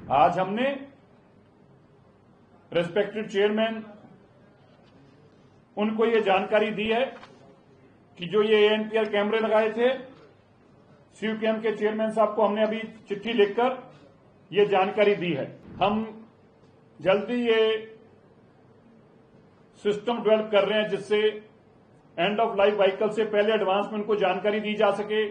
आज हमने respected chairman उनको ये जानकारी दी है कि जो ये एएनपीआर कैमरे लगाए थे, सीयूकेएम के चेयरमैन साहब को हमने अभी चिट्ठी लिखकर ये जानकारी दी है। हम जल्दी ये सिस्टम डेवलप कर रहे हैं जिससे एंड ऑफ लाइफ व्हीकल से पहले एडवांस में उनको जानकारी दी जा सके,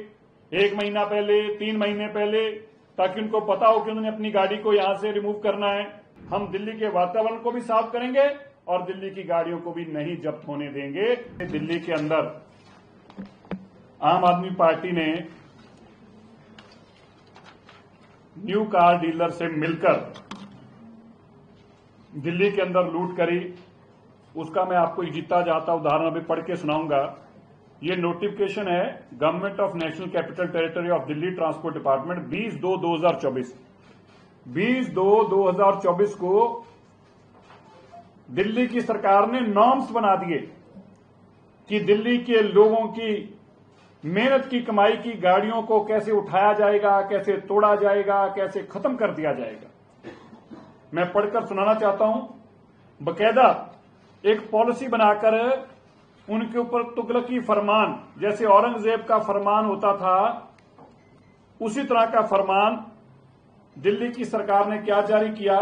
1 महीना पहले, 3 महीने पहले, ताकि उनको पता हो कि उन्होंने अपनी गाड़ी को यहां से रिमूव करना है। हम दिल्ली के वातावरण को भी साफ करेंगे और दिल्ली की गाड़ियों को भी नहीं जब्त होने देंगे। दिल्ली के अंदर आम आदमी पार्टी ने न्यू कार डीलर से मिलकर दिल्ली के अंदर लूट करी। उसका मैं आपको जीता जाता उदाहरण अभी पढ़ के सुनाऊंगा। ये नोटिफिकेशन है government of national capital territory of Delhi transport department 20/2/2024। 20/2/2024 को दिल्ली की सरकार ने नॉर्म्स बना दिए कि दिल्ली के लोगों की मेहनत की कमाई की गाड़ियों को कैसे उठाया जाएगा, कैसे तोड़ा जाएगा, कैसे खत्म कर दिया जाएगा। मैं पढ़कर सुनाना चाहता हूं। बकायदा एक पॉलिसी बनाकर उनके ऊपर तुगलकी फरमान, जैसे औरंगजेब का फरमान होता था, उसी तरह का फरमान दिल्ली की सरकार ने क्या जारी किया।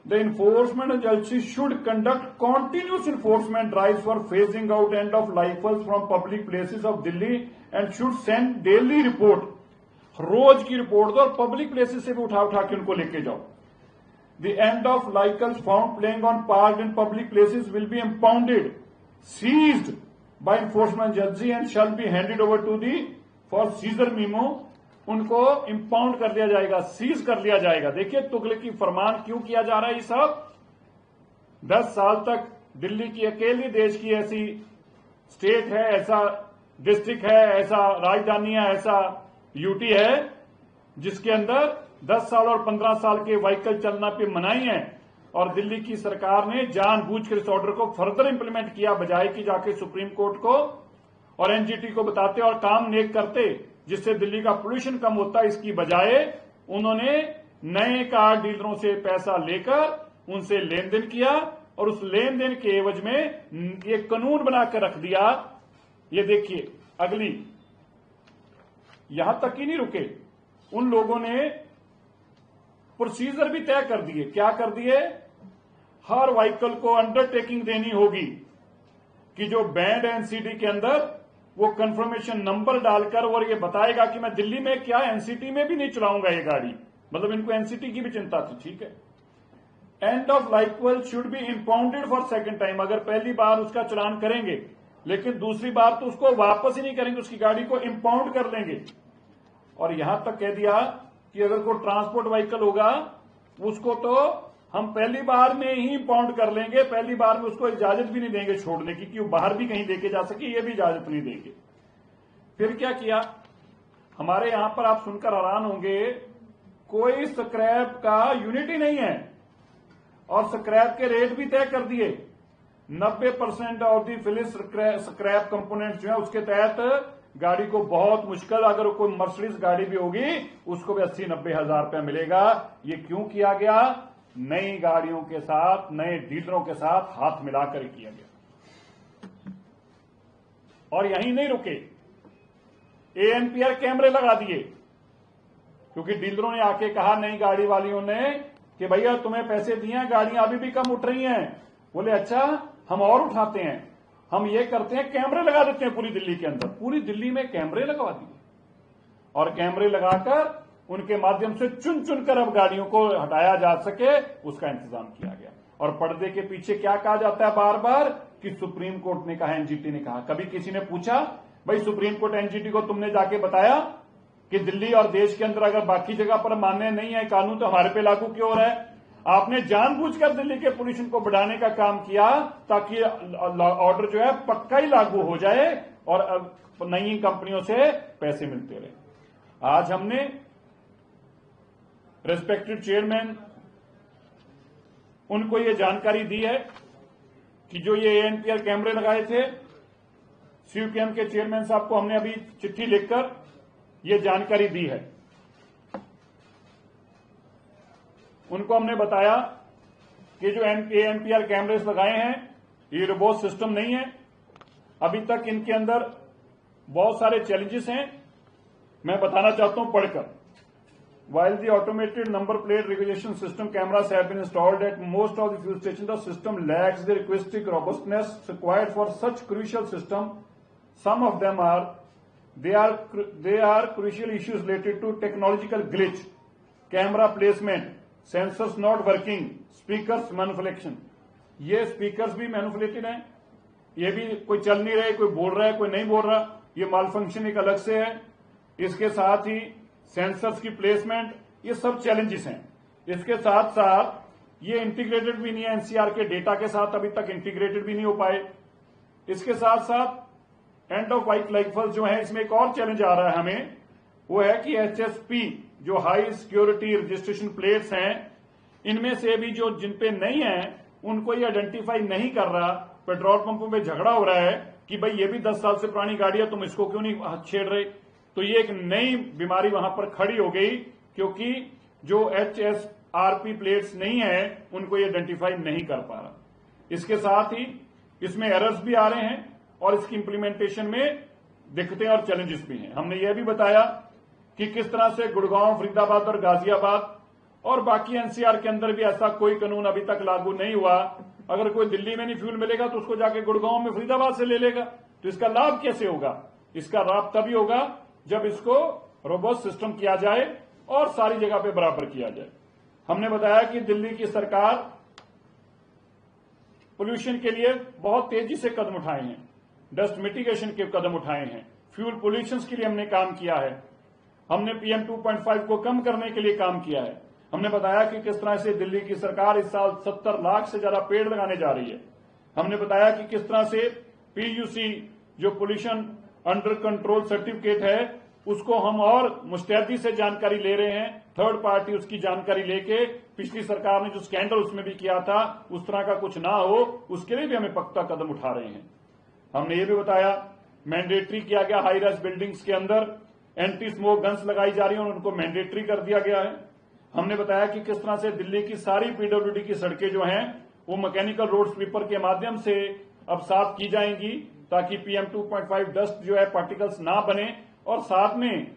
The enforcement agency should conduct continuous enforcement drive for phasing out end of lifeless from public places of Delhi and should send daily report. रोज की रिपोर्ट दो और पब्लिक प्लेसेस से भी उठा उठा के उनको लेके जाओ। The end of vehicles found playing on parked in public places will be impounded, seized by enforcement agency and shall be handed over to the for seizure memo। उनको इंपाउंड कर लिया जाएगा, सीज कर लिया जाएगा। देखिए तुगलकी फरमान क्यों किया जा रहा है। ये सब 10 साल तक दिल्ली की अकेली देश की ऐसी स्टेट है, ऐसा डिस्ट्रिक्ट है, ऐसा राजधानी है, ऐसा यूटी है जिसके अंदर 10 साल और 15 साल के व्हीकल चलना पे मनाही है। और दिल्ली की सरकार ने जानबूझकर इस ऑर्डर को फर्दर इंप्लीमेंट किया, बजाय कि जाके सुप्रीम कोर्ट को और एनजीटी को बताते और काम नेक करते जिससे दिल्ली का पोल्यूशन कम होता। इसकी बजाय उन्होंने नए कार डीलरों से पैसा लेकर उनसे लेन देन किया और उस लेन देन के एवज में एक कानून बनाकर रख दिया। ये देखिए अगली, यहां तक ही नहीं रुके, उन लोगों ने प्रोसीजर भी तय कर दिए। क्या कर दिए, हर व्हीकल को अंडरटेकिंग देनी होगी कि जो बैंड एनसीडी के अंदर वो कंफर्मेशन नंबर डालकर और ये बताएगा कि मैं दिल्ली में क्या एनसीटी में भी नहीं चलाऊंगा ये गाड़ी। मतलब इनको एनसीटी की भी चिंता थी, ठीक है। And of vehicle should be impounded for second time. अगर पहली बार उसका चलान करेंगे लेकिन दूसरी बार तो उसको वापस ही नहीं करेंगे, उसकी गाड़ी को इंपाउंड कर लेंगे। और यहां तक कह दिया कि अगर कोई ट्रांसपोर्ट व्हीकल होगा उसको तो हम पहली बार में ही इंपाउंड कर लेंगे, पहली बार में उसको इजाजत भी नहीं देंगे छोड़ने की कि वो बाहर भी कहीं लेके जा सके, ये भी इजाजत नहीं देंगे। फिर क्या किया, हमारे यहां पर आप सुनकर हैरान होंगे, कोई स्क्रैप का यूनिट ही नहीं है और स्क्रैप के रेट भी तय कर दिए। 90% of the finish scrap component जो है उसके तहत गाड़ी को बहुत मुश्किल, अगर कोई मर्सिडीज गाड़ी भी होगी उसको भी 80-90 हजार रुपया मिलेगा। ये क्यों किया गया, नई गाड़ियों के साथ, नए डीलरों के साथ हाथ मिलाकर किया गया। और यहीं नहीं रुके, एएनपीआर कैमरे लगा दिए क्योंकि डीलरों ने आके कहा नई गाड़ी वालियों ने कि भैया तुम्हें पैसे दिए हैं, गाड़ियां अभी भी कम उठ रही हैं। बोले अच्छा हम और उठाते हैं, हम ये करते हैं कैमरे लगा देते हैं पूरी दिल्ली के अंदर। पूरी दिल्ली में कैमरे लगवा दिए और कैमरे लगाकर उनके माध्यम से चुन चुनकर अब गाड़ियों को हटाया जा सके उसका इंतजाम किया गया। और पर्दे के पीछे क्या कहा जाता है बार बार कि सुप्रीम कोर्ट ने कहा, एनजीटी ने कहा। कभी किसी ने पूछा भाई सुप्रीम कोर्ट एनजीटी को तुमने जाके बताया कि दिल्ली और देश के अंदर अगर बाकी जगह पर मान्य नहीं है कानून तो हमारे पे लागू क्यों हो रहा है। आपने जानबूझकर दिल्ली के पोल्यूशन को बढ़ाने का काम किया ताकि ऑर्डर जो है पक्का ही लागू हो जाए और नई कंपनियों से पैसे मिलते रहे। आज हमने रेस्पेक्टेड चेयरमैन उनको ये जानकारी दी है कि जो ये एएनपीआर कैमरे लगाए थे, सीयूकेएम के चेयरमैन साहब को हमने अभी चिट्ठी लिखकर ये जानकारी दी है। उनको हमने बताया कि जो ANPR कैमरेस लगाए हैं ये रोबोट सिस्टम नहीं है, अभी तक इनके अंदर बहुत सारे चैलेंजेस हैं। मैं बताना चाहता हूं पढ़कर। While the automated number plate recognition system cameras have been installed at most of the fuel stations, the system lacks the requisite robustness required for such crucial system. Some of them are crucial issues related to technological glitch, camera placement, sensors not working, speakers manipulation. ये speakers भी manipulated हैं, ये भी कोई चल नहीं रहे, कोई बोल रहा है कोई नहीं बोल रहा, ये माल फंक्शन एक अलग से है। इसके साथ ही सेंसर्स की प्लेसमेंट, ये सब चैलेंजेस हैं। इसके साथ साथ ये इंटीग्रेटेड भी नहीं है, एनसीआर के डेटा के साथ अभी तक इंटीग्रेटेड भी नहीं हो पाए। इसके साथ साथ एंड ऑफ लाइफ व्हीकल्स जो है, इसमें एक और चैलेंज आ रहा है हमें, वो है कि HSP जो हाई सिक्योरिटी रजिस्ट्रेशन प्लेट्स हैं, इनमें से भी जो जिन पे नहीं है उनको ये आइडेंटिफाई नहीं कर रहा। पेट्रोल पंपों में झगड़ा हो रहा है कि भाई ये भी 10 साल से पुरानी गाड़ी है, तुम इसको क्यों नहीं छेड़ रहे। तो ये एक नई बीमारी वहां पर खड़ी हो गई, क्योंकि जो HSRP प्लेट्स नहीं है उनको ये आइडेंटिफाई नहीं कर पा रहा। इसके साथ ही इसमें एरर्स भी आ रहे हैं और इसकी इंप्लीमेंटेशन में दिक्कतें और चैलेंजेस भी हैं। हमने ये भी बताया कि किस तरह से गुड़गांव, फरीदाबाद और गाजियाबाद और बाकी एनसीआर के अंदर भी ऐसा कोई कानून अभी तक लागू नहीं हुआ। अगर कोई दिल्ली में नहीं फ्यूल मिलेगा तो उसको जाके गुड़गांव में, फरीदाबाद से ले लेगा। तो इसका लाभ कैसे होगा? इसका लाभ तभी होगा जब इसको रोबोट सिस्टम किया जाए और सारी जगह पे बराबर किया जाए। हमने बताया कि दिल्ली की सरकार पोल्यूशन के लिए बहुत तेजी से कदम उठाए हैं, डस्ट मिटिगेशन के कदम उठाए हैं, फ्यूल पोल्यूशन के लिए हमने काम किया है, हमने PM 2.5 को कम करने के लिए काम किया है। हमने बताया कि किस तरह से दिल्ली की सरकार इस साल 70 लाख से ज्यादा पेड़ लगाने जा रही है। हमने बताया कि किस तरह से PUC जो पोल्यूशन अंडर कंट्रोल सर्टिफिकेट है, उसको हम और मुस्तैदी से जानकारी ले रहे हैं, थर्ड पार्टी उसकी जानकारी लेके। पिछली सरकार ने जो स्कैंडल उसमें भी किया था, उस तरह का कुछ ना हो, उसके लिए भी हमें पक्का कदम उठा रहे हैं। हमने ये भी बताया मैंडेटरी किया गया, हाई राइज बिल्डिंग्स के अंदर एंटी स्मोक गन्स लगाई जा रही है और उनको मैंडेटरी कर दिया गया है। हमने बताया कि किस तरह से दिल्ली की सारी PWD की सड़कें जो हैं वो मैकेनिकल रोड स्वीपर के माध्यम से अब साफ की जाएंगी, ताकि PM 2.5 डस्ट जो है पार्टिकल्स ना बने, और साथ में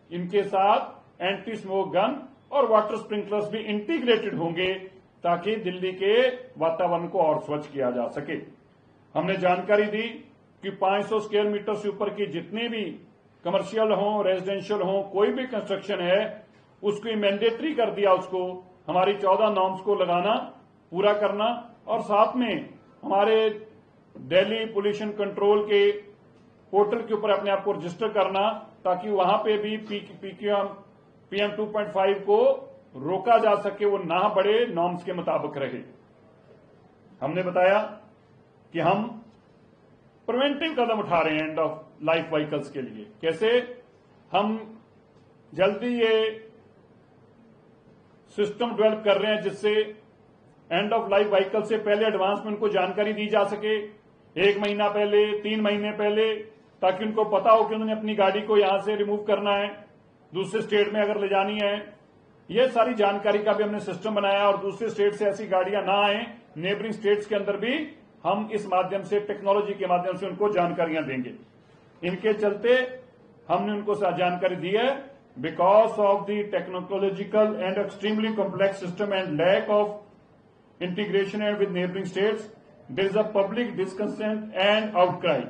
इनके साथ एंटी स्मोक गन और वाटर स्प्रिंकलर्स भी इंटीग्रेटेड होंगे, ताकि दिल्ली के वातावरण को और स्वच्छ किया जा सके। हमने जानकारी दी कि 500 स्क्वायर मीटर से ऊपर की जितनी भी कमर्शियल हो, रेजिडेंशियल हो, कोई भी कंस्ट्रक्शन है, उसको मैंडेटरी कर दिया, उसको हमारी 14 नॉर्म्स को लगाना, पूरा करना, और साथ में हमारे दिल्ली पोल्यूशन कंट्रोल के पोर्टल के ऊपर अपने आप को रजिस्टर करना, ताकि वहां पे भी PM 2.5 को रोका जा सके, वो ना बढ़े, नॉर्म्स के मुताबिक रहे। हमने बताया कि हम प्रिवेंटिव कदम उठा रहे हैं एंड ऑफ लाइफ व्हीकल्स के लिए। कैसे? हम जल्दी ये सिस्टम डेवलप कर रहे हैं जिससे एंड ऑफ लाइफ व्हीकल से पहले एडवांस में उनको जानकारी दी जा सके, 1 महीना पहले, 3 महीने पहले, ताकि उनको पता हो कि उन्होंने अपनी गाड़ी को यहां से रिमूव करना है, दूसरे स्टेट में अगर ले जानी है। ये सारी जानकारी का भी हमने सिस्टम बनाया, और दूसरे स्टेट से ऐसी गाड़ियां ना आए, नेबरिंग स्टेट्स के अंदर भी हम इस माध्यम से, टेक्नोलॉजी के माध्यम से उनको जानकारियां देंगे। इनके चलते हमने उनको जानकारी दी है, because of the technological and extremely complex system and lack of integration and with neighbouring states, there is a public discontent and outcry.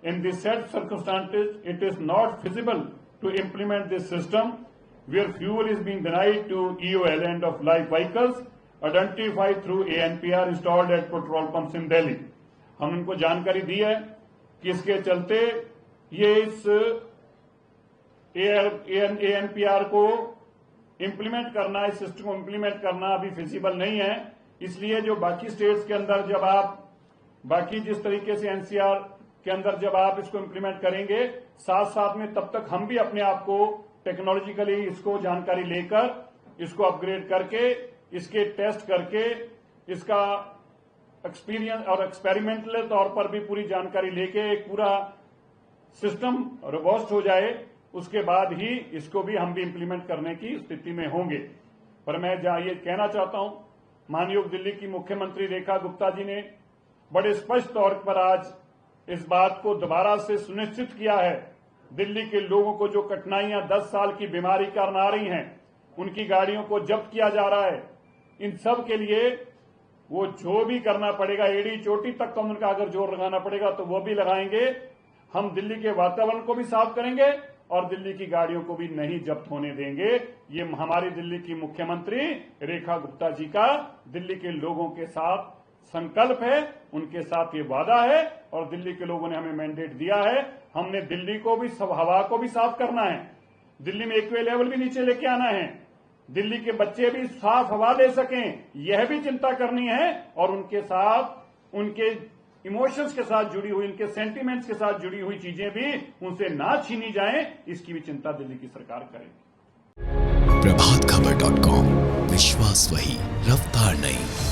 In these said circumstances, it is not feasible to implement this system where fuel is being denied to EOL end of life vehicles identified through ANPR installed at petrol pumps in Delhi. हम उनको जानकारी दी है कि इसके चलते ये इस ANPR को इम्प्लीमेंट करना, इस सिस्टम को इम्प्लीमेंट करना अभी फिजिबल नहीं है। इसलिए जो बाकी स्टेट्स के अंदर, जब आप बाकी जिस तरीके से NCR के अंदर जब आप इसको इम्प्लीमेंट करेंगे, साथ साथ में तब तक हम भी अपने आप को टेक्नोलॉजिकली इसको जानकारी लेकर, इसको अपग्रेड करके, इसके टेस्ट करके, इसका एक्सपीरियंस और एक्सपेरिमेंटल तौर पर भी पूरी जानकारी लेके एक पूरा सिस्टम रोबस्ट हो जाए, उसके बाद ही इसको भी हम भी इम्प्लीमेंट करने की स्थिति में होंगे। पर मैं ये कहना चाहता हूं, माननीय दिल्ली की मुख्यमंत्री रेखा गुप्ता जी ने बड़े स्पष्ट तौर पर आज इस बात को दोबारा से सुनिश्चित किया है। दिल्ली के लोगों को जो कठिनाइयां 10 साल की बीमारी कारण आ रही हैं, उनकी गाड़ियों को जब्त किया जा रहा है। इन सब के लिए वो जो भी करना पड़ेगा, एड़ी चोटी तक का उनका अगर जोर लगाना पड़ेगा तो वो भी लगाएंगे। हम दिल्ली के वातावरण को भी साफ करेंगे और दिल्ली की गाड़ियों को भी नहीं जब्त होने देंगे। ये हमारी दिल्ली की मुख्यमंत्री रेखा गुप्ता जी का दिल्ली के लोगों के साथ संकल्प है, उनके साथ ये वादा है और दिल्ली के लोगों ने हमें मैंडेट दिया है। हमने दिल्ली को भी हवा को भी साफ करना है, दिल्ली में एक्वे लेवल भी नीचे लेके आना है, दिल्ली के बच्चे भी साफ हवा ले सकें, यह भी चिंता करनी है। और उनके साथ उनके इमोशंस के साथ जुड़ी हुई, उनके सेंटिमेंट्स के साथ जुड़ी हुई चीजें भी उनसे ना छीनी जाएं, इसकी भी चिंता दिल्ली की सरकार करेगी। प्रभात खबर.com, विश्वास वही, रफ्तार नहीं।